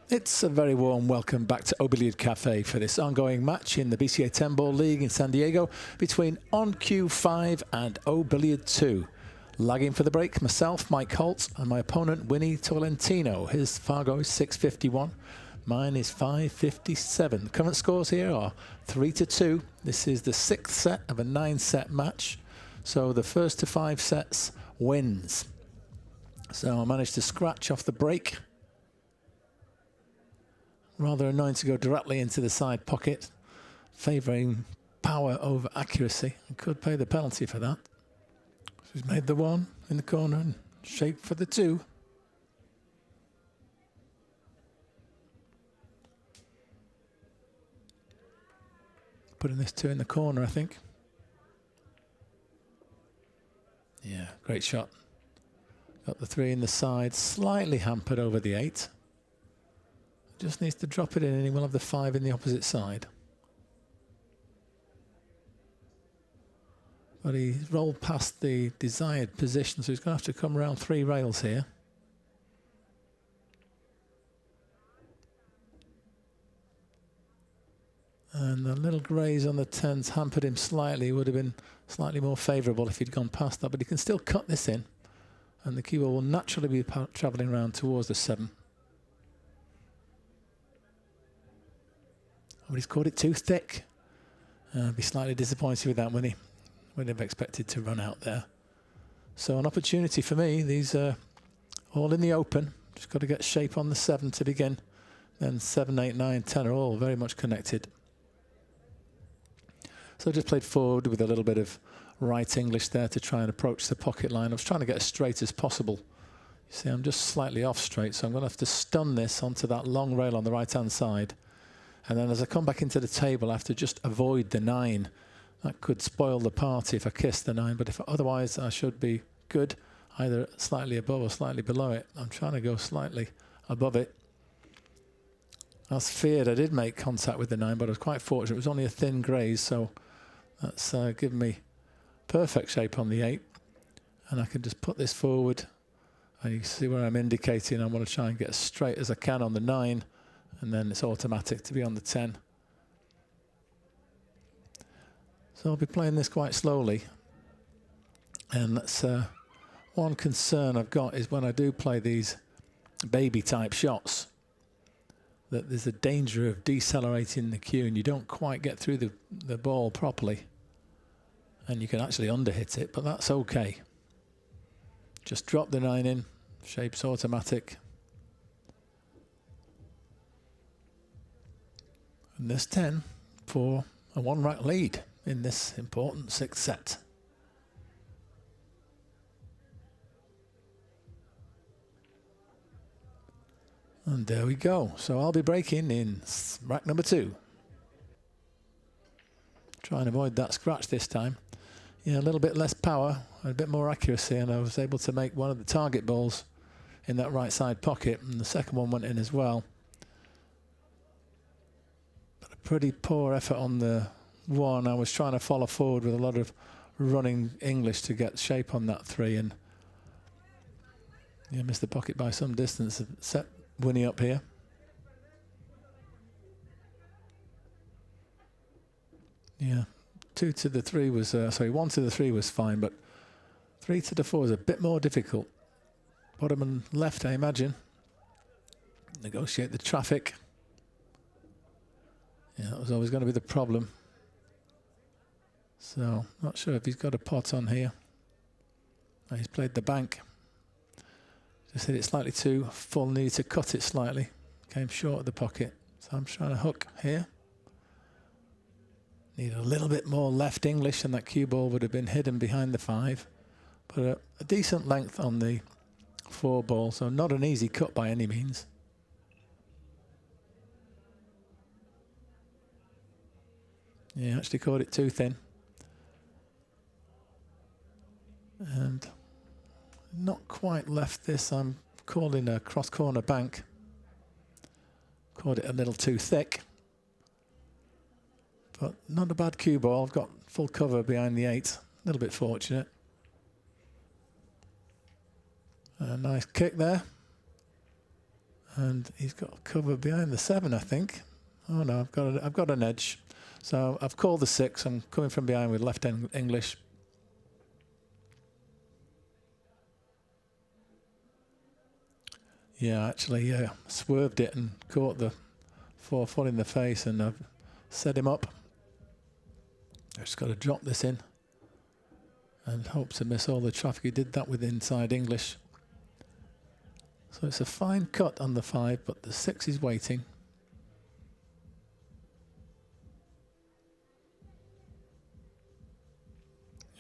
It's a very warm welcome back to Billiard Cafe for this ongoing match in the BCA 10-ball league in San Diego between OnQ5 and Billiard 2. Lagging for the break, myself, Mike Holt, and my opponent, Winnie Tolentino. His Fargo is 651. Mine is 557. The current scores here are 3-2. This is the 6th set of a 9-set match. So the first to 5 sets wins. So I managed to scratch off the break. Rather annoying to go directly into the side pocket, favouring power over accuracy. I could pay the penalty for that. So he's made the 1 in the corner and shaped for the 2. Putting this 2 in the corner, I think. Yeah, great shot. Got the 3 in the side, slightly hampered over the 8. Just needs to drop it in and he will have the 5 in the opposite side. But he rolled past the desired position, so he's going to have to come around 3 rails here. And the little graze on the 10s hampered him slightly. It would have been slightly more favourable if he'd gone past that, but he can still cut this in. And the cue ball will naturally be travelling around towards the 7. But he's caught it too thick. Be slightly disappointed with that when he would have expected to run out there. So an opportunity for me. These are all in the open. Just got to get shape on the 7 to begin. Then 7, 8, 9, 10 are all very much connected. So I just played forward with a little bit of right English there to try and approach the pocket line. I was trying to get as straight as possible. You see, I'm just slightly off straight, so I'm going to have to stun this onto that long rail on the right-hand side. And then as I come back into the table, I have to just avoid the 9. That could spoil the party if I kiss the 9, but if otherwise I should be good, either slightly above or slightly below it. I'm trying to go slightly above it. As feared, I did make contact with the 9, but I was quite fortunate. It was only a thin graze, so that's given me perfect shape on the 8. And I can just put this forward, and you can see where I'm indicating. I want to try and get as straight as I can on the 9. And then it's automatic to be on the 10. So I'll be playing this quite slowly. And that's one concern I've got is when I do play these baby type shots, that there's a danger of decelerating the cue and you don't quite get through the ball properly. And you can actually underhit it, but that's okay. Just drop the 9 in, shape's automatic. And this 10 for a 1-rack lead in this important 6th set. And there we go. So I'll be breaking in rack number 2. Try and avoid that scratch this time. Yeah, a little bit less power, a bit more accuracy, and I was able to make one of the target balls in that right side pocket, and the second one went in as well. Pretty poor effort on the 1. I was trying to follow forward with a lot of running English to get shape on that 3, and yeah, missed the pocket by some distance. Set Winnie up here. Yeah, 2 to the 3 was sorry, 1 to the 3 was fine, but 3 to the 4 is a bit more difficult. Bottom and left, I imagine. Negotiate the traffic. Yeah, that was always going to be the problem. So, not sure if he's got a pot on here. No, he's played the bank. Just hit it slightly too full, needed to cut it slightly. Came short of the pocket. So I'm trying to hook here. Need a little bit more left English, and that cue ball would have been hidden behind the 5. But a decent length on the 4 ball, so not an easy cut by any means. Yeah, actually caught it too thin. And not quite left this. I'm calling a cross corner bank. Caught it a little too thick. But not a bad cue ball. I've got full cover behind the 8. A little bit fortunate. A nice kick there. And he's got cover behind the 7, I think. Oh no, I've got an edge. So I've called the 6. I'm coming from behind with left English. Yeah, actually, yeah, swerved it and caught the 4-foot in the face, and I've set him up. I've just got to drop this in and hope to miss all the traffic. He did that with inside English. So it's a fine cut on the 5, but the 6 is waiting.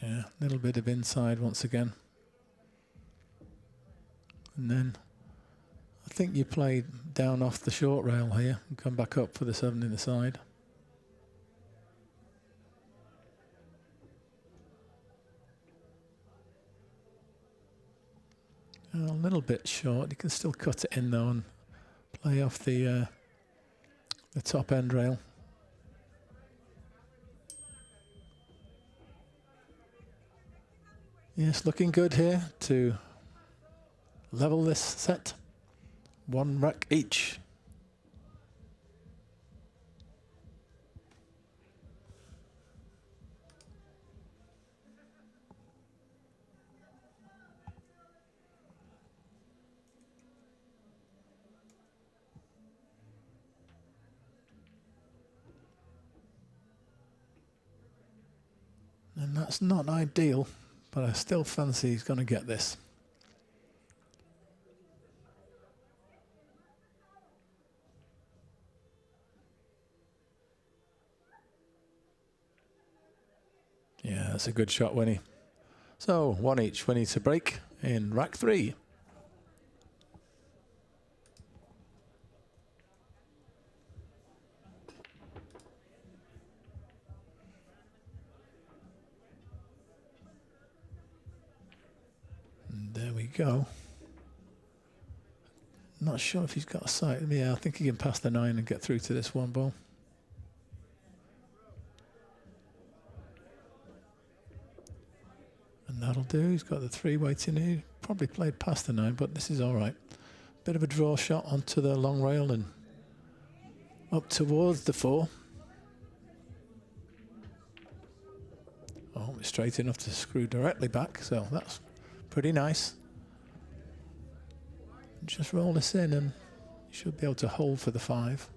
Yeah, a little bit of inside once again. And then I think you play down off the short rail here and come back up for the 7 in the side. A little bit short. You can still cut it in though and play off the top end rail. Yes, looking good here to level this set. 1 rack each. And that's not ideal, but I still fancy he's going to get this. Yeah, that's a good shot, Winnie. So 1 each. Winnie to break in rack 3. And there we go. Not sure if he's got a sight. Yeah, I think he can pass the 9 and get through to this 1 ball. And that'll do. He's got the 3 waiting here. Probably played past the 9, but this is all right. Bit of a draw shot onto the long rail and up towards the 4. Oh, it's straight enough to screw directly back, so that's pretty nice. Just roll this in and you should be able to hold for the 5.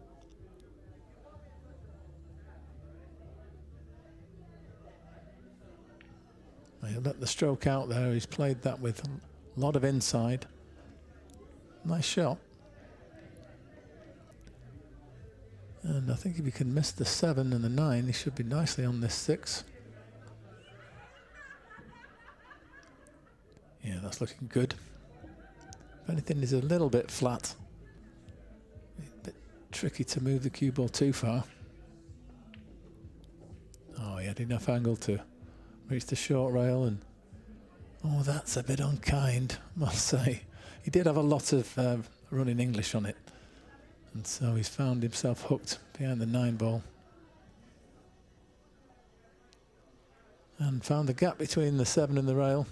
He'll let the stroke out there. He's played that with a lot of inside. Nice shot. And I think if he can miss the 7 and the 9, he should be nicely on this 6. Yeah, that's looking good. If anything, is a little bit flat. A bit tricky to move the cue ball too far. Oh, he had enough angle to reach the short rail, and oh, that's a bit unkind, I must say. He did have a lot of running English on it, and so he's found himself hooked behind the 9 ball. And found the gap between the 7 and the rail.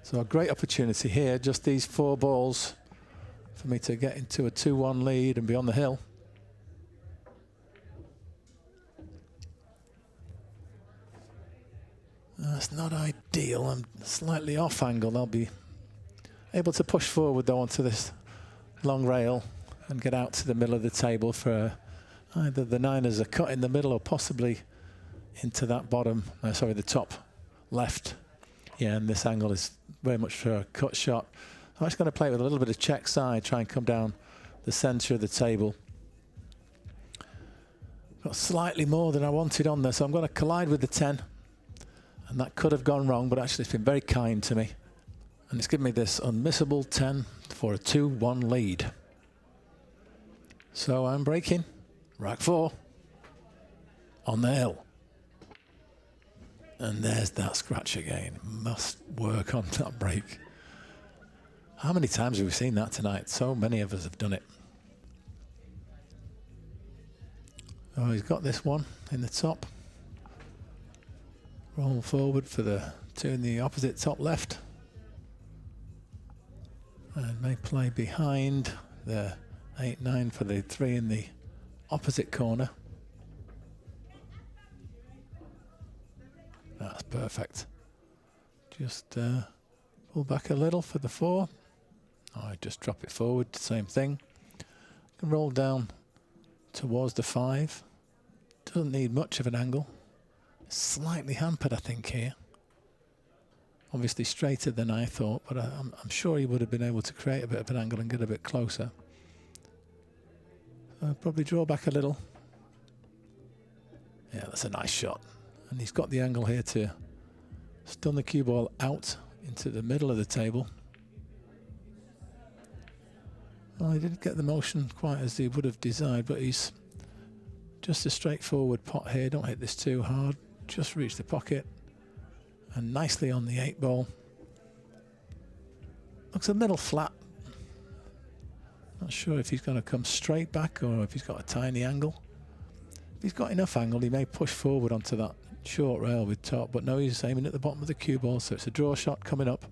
So a great opportunity here, just these 4 balls for me to get into a 2-1 lead and be on the hill. That's not ideal. I'm slightly off angle. I'll be able to push forward though onto this long rail and get out to the middle of the table for either the 9 as a cut in the middle or possibly into that bottom, sorry, the top left. Yeah, and this angle is very much for a cut shot. I'm just going to play with a little bit of check side, try and come down the center of the table. Got slightly more than I wanted on there, so I'm going to collide with the 10. And that could have gone wrong, but actually it's been very kind to me. And it's given me this unmissable 10 for a 2-1 lead. So I'm breaking rack 4 on the hill. And there's that scratch again. Must work on that break. How many times have we seen that tonight? So many of us have done it. Oh, he's got this one in the top. Roll forward for the 2 in the opposite top left. And may play behind the 8-9 for the 3 in the opposite corner. That's perfect. Just pull back a little for the 4. I just drop it forward, same thing. Can roll down towards the 5. Doesn't need much of an angle. Slightly hampered, I think, here. Obviously straighter than I thought, but I'm sure he would have been able to create a bit of an angle and get a bit closer. So I'll probably draw back a little. Yeah, that's a nice shot. And he's got the angle here to stun the cue ball out into the middle of the table. Well, he didn't get the motion quite as he would have desired, but he's just a straightforward pot here. Don't hit this too hard. Just reach the pocket. And nicely on the 8 ball. Looks a little flat. Not sure if he's going to come straight back or if he's got a tiny angle. If he's got enough angle, he may push forward onto that short rail with top, but no, he's aiming at the bottom of the cue ball, so it's a draw shot coming up.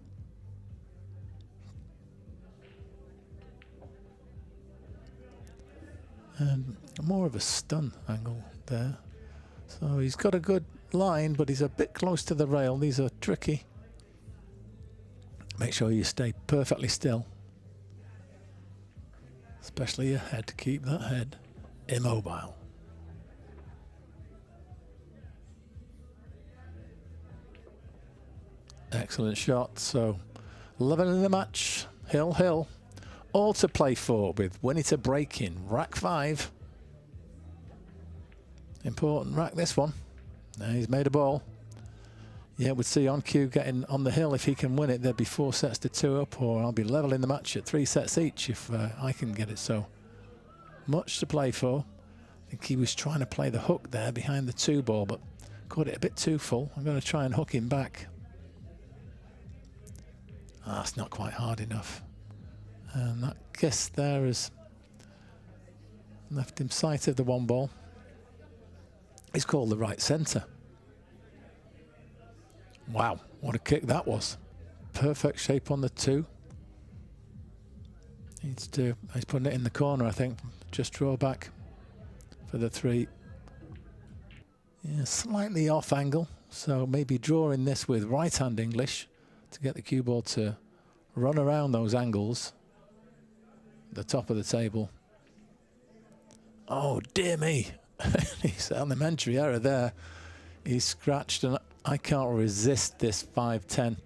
And more of a stun angle there. So he's got a good line, but he's a bit close to the rail. These are tricky. Make sure you stay perfectly still. Especially your head. Keep that head immobile. Excellent shot. So level in the match. Hill, hill. All to play for with Winnie to break in rack 5. Important rack, this one. Now he's made a ball. Yeah, we'd see on cue getting on the hill. If he can win it, there'd be 4 sets to 2 up, or I'll be leveling the match at 3 sets each if I can get it. So much to play for. I think he was trying to play the hook there behind the 2 ball, but caught it a bit too full. I'm going to try and hook him back. Ah, it's not quite hard enough. And that kiss there has left him sight of the 1 ball. It's called the right centre. Wow, what a kick that was. Perfect shape on the 2. He's putting it in the corner, I think. Just draw back for the 3. Yeah, slightly off angle, so maybe drawing this with right-hand English to get the cue ball to run around those angles. The top of the table. Oh, dear me. He's an elementary error there. He's scratched, and I can't resist this 5-10.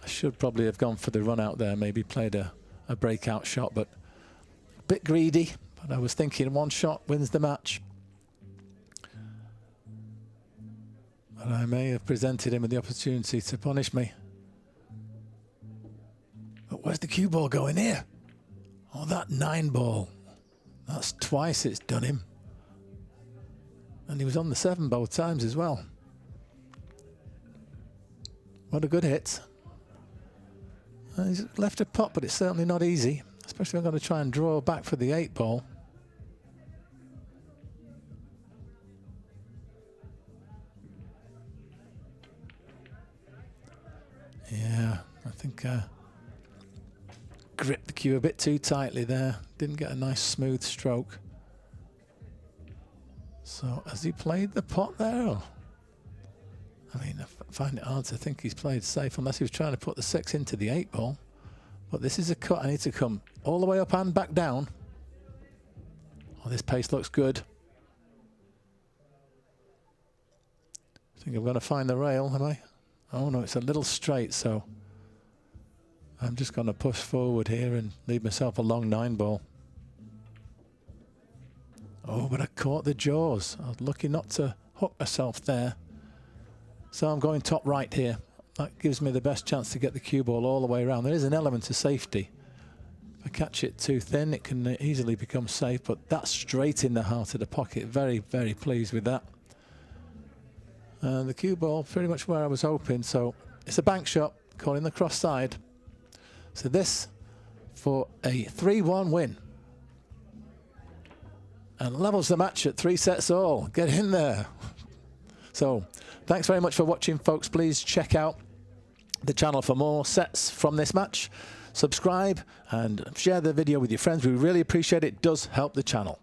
I should probably have gone for the run out there, maybe played a breakout shot, but a bit greedy. But I was thinking 1 shot wins the match. But I may have presented him with the opportunity to punish me. But where's the cue ball going here? Oh, that 9 ball. That's twice it's done him. And he was on the 7 both times as well. What a good hit. He's left a pot, but it's certainly not easy. Especially if I'm going to try and draw back for the 8 ball. Yeah, I think gripped the cue a bit too tightly there. Didn't get a nice smooth stroke. So has he played the pot there? Or? I mean, I find it hard to think he's played safe unless he was trying to put the 6 into the 8 ball. But this is a cut. I need to come all the way up and back down. Oh, this pace looks good. I think I'm going to find the rail, am I? Oh no, it's a little straight, so I'm just going to push forward here and leave myself a long 9 ball. Oh, but I caught the jaws. I was lucky not to hook myself there. So I'm going top right here. That gives me the best chance to get the cue ball all the way around. There is an element of safety. If I catch it too thin, it can easily become safe, but that's straight in the heart of the pocket. Very, very pleased with that. The cue ball pretty much where I was hoping, so it's a bank shot, calling the cross side. So this for a 3-1 win. And levels the match at 3 sets all. Get in there. So thanks very much for watching, folks. Please check out the channel for more sets from this match. subscribe and share the video with your friends. We really appreciate it. It does help the channel.